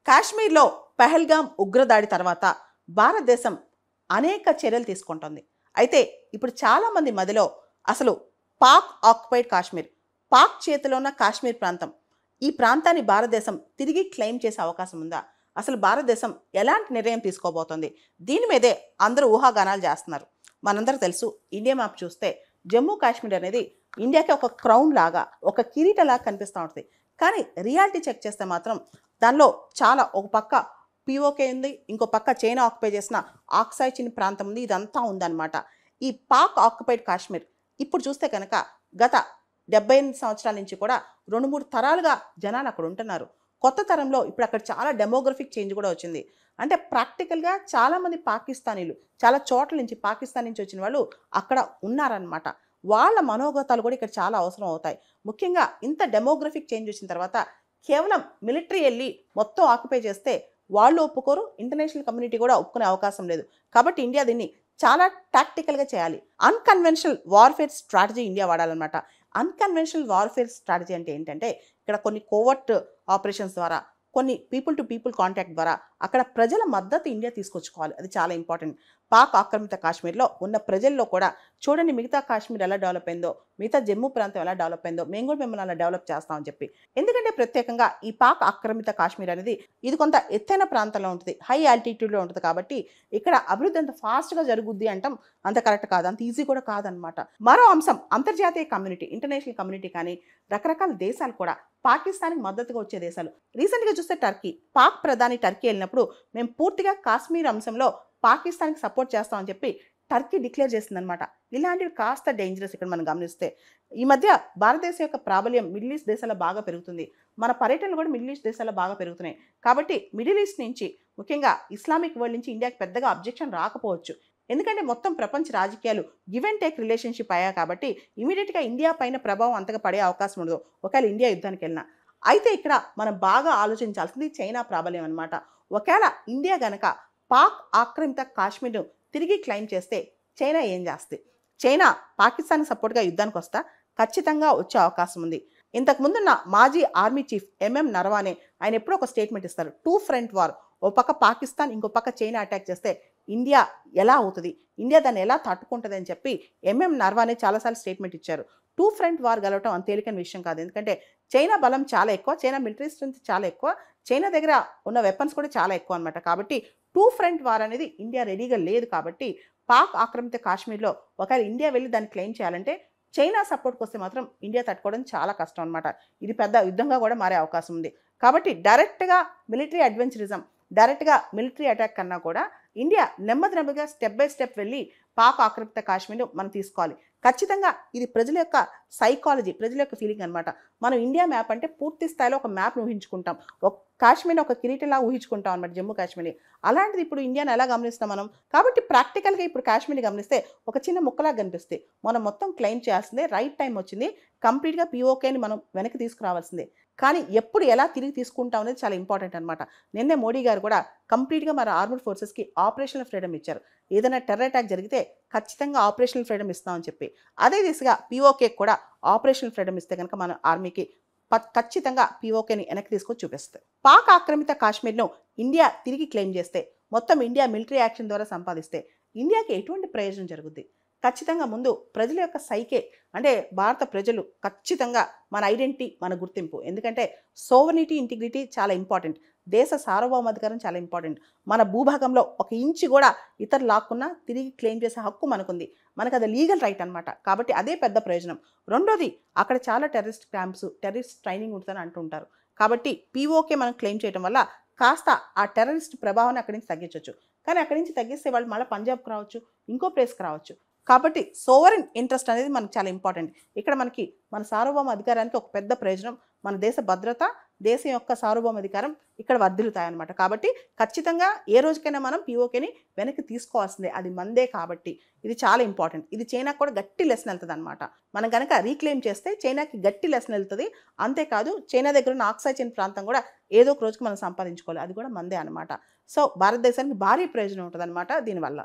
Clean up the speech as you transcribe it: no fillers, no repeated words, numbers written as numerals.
కాశ్మీర్లో పహల్గామ్ ఉగ్రదాడి తర్వాత భారతదేశం అనేక చర్యలు తీసుకుంటోంది. అయితే ఇప్పుడు చాలామంది మదిలో అసలు పాక్ ఆక్యుపైడ్ కాశ్మీర్, పాక్ చేతిలో ఉన్న కాశ్మీర్ ప్రాంతం, ఈ ప్రాంతాన్ని భారతదేశం తిరిగి క్లెయిమ్ చేసే అవకాశం ఉందా? అసలు భారతదేశం ఎలాంటి నిర్ణయం తీసుకోబోతోంది? దీని మీదే అందరూ ఊహాగానాలు చేస్తున్నారు. మనందరూ తెలుసు, ఇండియా మ్యాప్ చూస్తే జమ్మూ కాశ్మీర్ అనేది ఇండియాకి ఒక క్రౌన్ లాగా, ఒక కిరీటలాగా కనిపిస్తూ ఉంటుంది. కానీ రియాలిటీ చెక్ చేస్తే మాత్రం దానిలో చాలా ఒక పక్క పిఓకే ఉంది, ఇంకో పక్క చైనా ఆక్యుపై చేసిన ఆక్సాయ్ చిన్ ప్రాంతం ఉంది, ఇదంతా ఉందన్నమాట. ఈ పాక్ ఆక్యుపైడ్ కాశ్మీర్ ఇప్పుడు చూస్తే కనుక గత 78 సంవత్సరాల నుంచి కూడా 2-3 తరాలుగా జనాలు అక్కడ ఉంటున్నారు. కొత్త తరంలో ఇప్పుడు అక్కడ చాలా డెమోగ్రఫిక్ చేంజ్ కూడా వచ్చింది. అంటే ప్రాక్టికల్గా చాలామంది పాకిస్తానీలు చాలా చోట్ల నుంచి పాకిస్తాన్ నుంచి వచ్చిన వాళ్ళు అక్కడ ఉన్నారనమాట. వాళ్ళ మనోగతాలు కూడా ఇక్కడ చాలా అవసరం అవుతాయి. ముఖ్యంగా ఇంత డెమోగ్రఫిక్ చేంజ్ వచ్చిన తర్వాత కేవలం మిలిటరీ వెళ్ళి మొత్తం ఆక్యుపై చేస్తే వాళ్ళు ఒప్పుకోరు, ఇంటర్నేషనల్ కమ్యూనిటీ కూడా ఒప్పుకునే అవకాశం లేదు. కాబట్టి ఇండియా దీన్ని చాలా టాక్టికల్గా చేయాలి. అన్కన్వెన్షనల్ వార్ఫేర్ స్ట్రాటజీ ఇండియా వాడాలన్నమాట. అన్కన్వెన్షనల్ వార్ఫేర్ స్ట్రాటజీ అంటే ఏంటంటే ఇక్కడ కొన్ని కోవర్ట్ ఆపరేషన్స్ ద్వారా, కొన్ని పీపుల్ టు పీపుల్ కాంటాక్ట్ ద్వారా అక్కడ ప్రజల మద్దతు ఇండియా తీసుకొచ్చుకోవాలి. అది చాలా ఇంపార్టెంట్. పాక్ ఆక్రమిత కాశ్మీర్లో ఉన్న ప్రజల్లో కూడా చూడండి, మిగతా కాశ్మీర్ ఎలా డెవలప్ అయిందో, మిగతా జమ్మూ ప్రాంతం ఎలా డెవలప్ అయిందో, మేము కూడా మిమ్మల్ని అలా డెవలప్ చేస్తామని చెప్పి. ఎందుకంటే ప్రత్యేకంగా ఈ పాక్ ఆక్రమిత కాశ్మీర్ అనేది ఇది కొంత ఎత్తైన ప్రాంతంలో ఉంటుంది, హై ఆల్టిట్యూడ్లో ఉంటుంది. కాబట్టి ఇక్కడ అభివృద్ధి అంత ఫాస్ట్గా జరుగుద్ది అంటాం అంత కరెక్ట్ కాదు, అంత ఈజీ కూడా కాదనమాట. మరో అంశం, అంతర్జాతీయ కమ్యూనిటీ, ఇంటర్నేషనల్ కమ్యూనిటీ కానీ రకరకాల దేశాలు కూడా పాకిస్తాన్కి మద్దతుగా వచ్చే దేశాలు. రీసెంట్గా చూస్తే టర్కీ, పాక్ ప్రధాని టర్కీ వెళ్ళినప్పుడు మేము పూర్తిగా కాశ్మీర్ అంశంలో పాకిస్తాన్కి సపోర్ట్ చేస్తామని చెప్పి టర్కీ డిక్లేర్ చేసిందనమాట. ఇలాంటివి కాస్త డేంజరస్ ఇక్కడ మనం గమనిస్తే. ఈ మధ్య భారతదేశం యొక్క ప్రాబల్యం మిడిల్ ఈస్ట్ దేశాల్లో బాగా పెరుగుతుంది. మన పర్యటనలు కూడా మిడిల్ ఈస్ట్ దేశాల్లో బాగా పెరుగుతున్నాయి. కాబట్టి మిడిల్ ఈస్ట్ నుంచి, ముఖ్యంగా ఇస్లామిక్ వరల్డ్ నుంచి ఇండియాకి పెద్దగా అబ్జెక్షన్ రాకపోవచ్చు. ఎందుకంటే మొత్తం ప్రపంచ రాజకీయాలు గివ్ అండ్ టేక్ రిలేషన్షిప్ అయ్యా కాబట్టి ఇమీడియట్గా ఇండియా పైన ప్రభావం అంతగా పడే అవకాశం ఉండదు ఒకవేళ ఇండియా యుద్ధానికి వెళ్ళినా. అయితే ఇక్కడ మనం బాగా ఆలోచించాల్సింది చైనా ప్రాబల్యం అనమాట. ఒకవేళ ఇండియా గనక పాక్ ఆక్రమిత కాశ్మీర్ను తిరిగి క్లెయిమ్ చేస్తే చైనా ఏం చేస్తుంది? చైనా పాకిస్తాన్కి సపోర్ట్గా యుద్ధానికి వస్తా? ఖచ్చితంగా వచ్చే అవకాశం ఉంది. ఇంతకుముందున్న మాజీ ఆర్మీ చీఫ్ ఎంఎం నరవానే ఆయన ఎప్పుడో ఒక స్టేట్మెంట్ ఇస్తారు, 2 ఫ్రంట్ వార్. ఓ పక్క పాకిస్తాన్, ఇంకో పక్క చైనా అటాక్ చేస్తే ఇండియా ఎలా అవుతుంది, ఇండియా దాన్ని ఎలా తట్టుకుంటుంది అని చెప్పి ఎంఎం నరవానే చాలాసార్లు స్టేట్మెంట్ ఇచ్చారు. 2 ఫ్రంట్ వార్ గెలవటం అంత తేలికైన విషయం కాదు. ఎందుకంటే చైనా బలం చాలా ఎక్కువ, చైనా మిలిటరీ స్ట్రెంత్ చాలా ఎక్కువ, చైనా దగ్గర ఉన్న వెపన్స్ కూడా చాలా ఎక్కువ అనమాట. కాబట్టి 2 ఫ్రంట్ వార్ అనేది ఇండియా రెడీగా లేదు. కాబట్టి పాక్ ఆక్రమిత కాశ్మీర్లో ఒకవేళ ఇండియా వెళ్ళి దాన్ని క్లెయిమ్ చేయాలంటే చైనా సపోర్ట్కి వస్తే మాత్రం ఇండియా తట్టుకోవడం చాలా కష్టం అనమాట. ఇది పెద్ద యుద్ధంగా కూడా మారే అవకాశం ఉంది. కాబట్టి డైరెక్ట్గా మిలిటరీ అడ్వెంచరిజం, డైరెక్ట్గా మిలిటరీ అటాక్ కన్నా కూడా ఇండియా నెమ్మదిగా స్టెప్ బై స్టెప్ వెళ్ళి పాక్ ఆక్రమిత కాశ్మీర్ను మనం తీసుకోవాలి. ఖచ్చితంగా ఇది ప్రజల యొక్క సైకాలజీ, ప్రజల యొక్క ఫీలింగ్ అనమాట. మనం ఇండియా మ్యాప్ అంటే పూర్తి స్థాయిలో ఒక మ్యాప్ను ఊహించుకుంటాం, ఒక కాశ్మీర్ని ఒక కిరీటంలా ఊహించుకుంటాం అనమాట, జమ్మూ కాశ్మీర్ని. అలాంటిది ఇప్పుడు ఇండియాని ఎలా గమనిస్తాం మనం? కాబట్టి ప్రాక్టికల్గా ఇప్పుడు కాశ్మీర్ని గమనిస్తే ఒక చిన్న ముక్కలాగా కనిపిస్తే మనం మొత్తం క్లెయిమ్ చేయాల్సిందే. రైట్ టైం వచ్చింది, కంప్లీట్గా పిఓకేని మనం వెనక్కి తీసుకురావాల్సిందే. కానీ ఎప్పుడు ఎలా తిరిగి తీసుకుంటాం అనేది చాలా ఇంపార్టెంట్ అనమాట. నిన్నే మోడీ గారు కూడా కంప్లీట్గా మన ఆర్మడ్ ఫోర్సెస్కి ఆపరేషనల్ ఫ్రీడమ్ ఇచ్చారు. ఏదైనా టెర్రర్ అటాక్ జరిగితే ఖచ్చితంగా ఆపరేషనల్ ఫ్రీడమ్ ఇస్తామని చెప్పి, అదే దిశగా పిఓకే కూడా ఆపరేషనల్ ఫ్రీడమ్ ఇస్తే కనుక మన ఆర్మీకి ఖచ్చితంగా పిఓకేని వెనక్కి తీసుకొని చూపిస్తుంది. పాక్ ఆక్రమిత కాశ్మీర్ను ఇండియా తిరిగి క్లెయిమ్ చేస్తే, మొత్తం ఇండియా మిలిటరీ యాక్షన్ ద్వారా సంపాదిస్తే ఇండియాకి ఎటువంటి ప్రయోజనం జరుగుద్ది? ఖచ్చితంగా ముందు ప్రజల యొక్క సైకే, అంటే భారత ప్రజలు ఖచ్చితంగా మన ఐడెంటిటీ, మన గుర్తింపు. ఎందుకంటే సోవరినిటీ, ఇంటిగ్రిటీ చాలా ఇంపార్టెంట్. దేశ సార్వభౌమాధికారం చాలా ఇంపార్టెంట్. మన భూభాగంలో ఒక ఇంచు కూడా ఇతరు లాక్కున్నా తిరిగి క్లెయిమ్ చేసే హక్కు మనకుంది. మనకు అది లీగల్ రైట్ అనమాట. కాబట్టి అదే పెద్ద ప్రయోజనం. రెండోది, అక్కడ చాలా టెర్రరిస్ట్ క్యాంప్స్, టెర్రరిస్ట్ ట్రైనింగ్ ఉంటుందని అంటుంటారు. కాబట్టి పిఓకే మనం క్లెయిమ్ చేయడం వల్ల కాస్త ఆ టెర్రరిస్ట్ ప్రభావాన్ని అక్కడి నుంచి తగ్గించవచ్చు. కానీ అక్కడి నుంచి తగ్గిస్తే వాళ్ళు మళ్ళీ పంజాబ్కి రావచ్చు, ఇంకో ప్లేస్కి రావచ్చు. కాబట్టి సోవరెన్ ఇంట్రెస్ట్ అనేది మనకు చాలా ఇంపార్టెంట్. ఇక్కడ మనకి మన సార్వభౌమ అధికారానికి ఒక పెద్ద ప్రయోజనం, మన దేశ భద్రత, దేశం యొక్క సార్వభౌమ అధికారం ఇక్కడ వర్ధిల్లుతాయన్నమాట. కాబట్టి ఖచ్చితంగా ఏ రోజుకైనా మనం పిఓకేని వెనక్కి తీసుకోవాల్సిందే, అది మందే. కాబట్టి ఇది చాలా ఇంపార్టెంట్. ఇది చైనాకు కూడా గట్టి లెసన్ వెళ్తుంది అనమాట. మనం కనుక రీక్లెయిమ్ చేస్తే చైనాకి గట్టి లెసన్ వెళ్తుంది. అంతేకాదు చైనా దగ్గర ఉన్న ఆక్సాయ్ చిన్ ప్రాంతం కూడా ఏదో ఒక రోజుకి మనం సంపాదించుకోవాలి, అది కూడా మందే అనమాట. సో భారతదేశానికి భారీ ప్రయోజనం ఉంటుంది అనమాట దీనివల్ల.